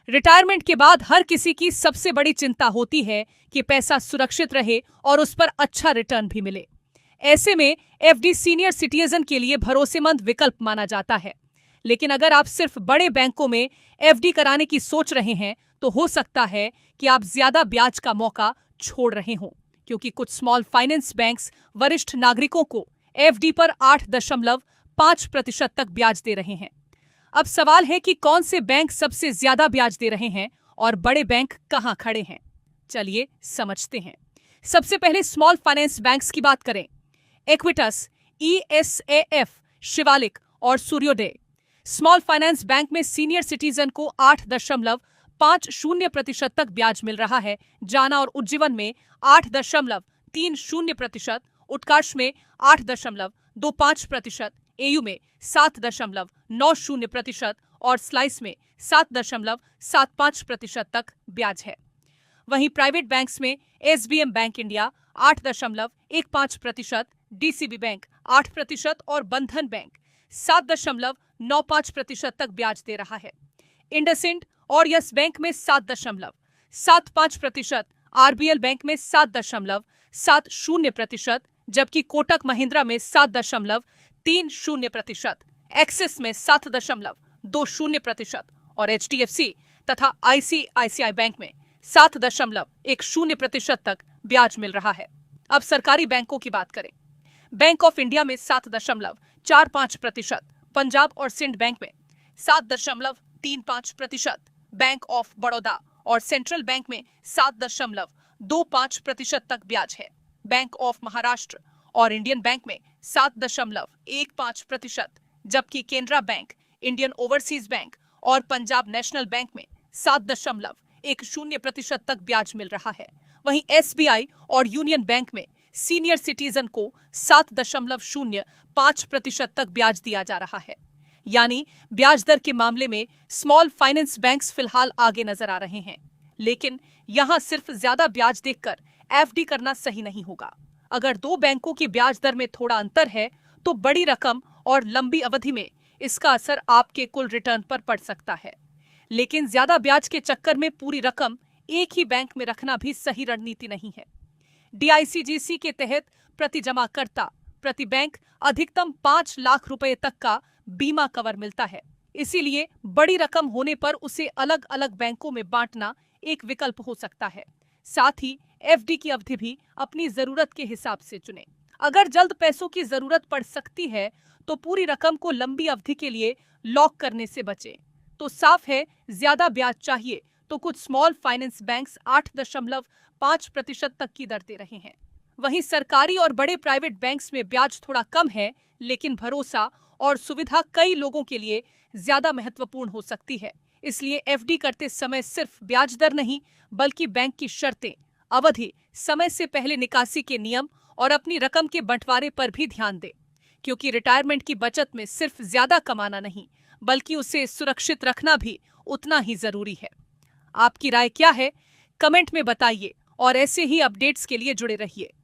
Retirement के बाद हर किसी की सबसे बड़ी चिंता होती है कि पैसा सुरक्षित रहे और उस पर अच्छा रिटर्न भी मिले। ऐसे में एफडी सीनियर सिटीजन के लिए भरोसेमंद विकल्प माना जाता है। लेकिन अगर आप सिर्फ बड़े बैंकों में एफडी कराने की सोच रहे हैं तो हो सकता है कि आप ज्यादा ब्याज का मौका छोड़ रहे हों, क्योंकि कुछ स्मॉल फाइनेंस बैंक्स वरिष्ठ नागरिकों को एफडी पर 8.5% तक ब्याज दे रहे हैं। अब सवाल है कि कौन से बैंक सबसे ज्यादा ब्याज दे रहे हैं और बड़े बैंक कहां खड़े हैं। चलिए समझते हैं। सबसे पहले स्मॉल फाइनेंस बैंक्स की बात करें। इक्विटस, ईएसएएफ, शिवालिक और सूर्योदय। स्मॉल फाइनेंस बैंक में सीनियर सिटीजन को 8.50% तक ब्याज मिल रहा है। जाना और उज्जीवन में 8.30%, उत्कर्ष में 8.25%, एयू में 7.90% और स्लाइस में 7.75% तक ब्याज है। वहीं प्राइवेट बैंक्स में SBM bank India 8.15%, DCB bank 8% और बंधन बैंक 7.95% तक ब्याज दे रहा है। इंडसइंड और यस बैंक में 7.75%, आरबीएल बैंक में 7.70%, जबकि कोटक महिंद्रा में 7.30%, एक्सिस में 7.20% और एचडीएफसी तथा आईसीआईसीआई बैंक में 7.10% तक ब्याज मिल रहा है। अब सरकारी बैंकों की बात करें। बैंक ऑफ इंडिया में 7.45%, पंजाब और सिंध बैंक में 7.35%, बैंक ऑफ बड़ौदा और सेंट्रल बैंक में 7.25% तक ब्याज है। बैंक ऑफ महाराष्ट्र और इंडियन बैंक में 7.15%, जबकि Canara bank, Indian overseas bank और पंजाब नेशनल बैंक में 7.10% तक ब्याज मिल रहा है। वहीं एसबीआई और यूनियन बैंक में सीनियर सिटीजन को 7.05% तक ब्याज दिया जा रहा है। यानी ब्याज दर के मामले में स्मॉल फाइनेंस बैंक्स फिलहाल आगे नजर आ रहे हैं। लेकिन यहां सिर्फ ज्यादा ब्याज देखकर एफडी करना सही नहीं होगा। अगर दो बैंकों की ब्याज दर में थोड़ा अंतर है तो बड़ी रकम और लंबी अवधि में इसका असर आपके कुल रिटर्न पर पड़ सकता है। लेकिन ज्यादा ब्याज के चक्कर में पूरी रकम एक ही बैंक में रखना भी सही रणनीति नहीं है। डीआईसीजीसी के तहत प्रति जमाकर्ता प्रति बैंक अधिकतम 5 लाख रुपए तक का बीमा कवर मिलता है। इसीलिए बड़ी रकम होने पर उसे अलग अलग बैंकों में बांटना एक विकल्प हो सकता है। साथ ही एफडी की अवधि भी अपनी जरूरत के हिसाब से चुनें। अगर जल्द पैसों की जरूरत पड़ सकती है तो पूरी रकम को लंबी अवधि के लिए लॉक करने से बचें। तो साफ है, ज्यादा ब्याज चाहिए तो कुछ स्मॉल फाइनेंस बैंक्स 8.5% तक की दर दे रहे हैं। वहीं सरकारी और बड़े प्राइवेट बैंक्स में ब्याज थोड़ा कम है, लेकिन भरोसा और सुविधा कई लोगों के लिए ज्यादा महत्वपूर्ण हो सकती है। इसलिए एफडी करते समय सिर्फ ब्याज दर नहीं, बल्कि बैंक की शर्तें, अवधि, समय से पहले निकासी के नियम और अपनी रकम के बंटवारे पर भी ध्यान दें, क्योंकि रिटायरमेंट की बचत में सिर्फ ज्यादा कमाना नहीं, बल्कि उसे सुरक्षित रखना भी उतना ही जरूरी है। आपकी राय क्या है? कमेंट में बताइए और ऐसे ही अपडेट्स के लिए जुड़े रहिए।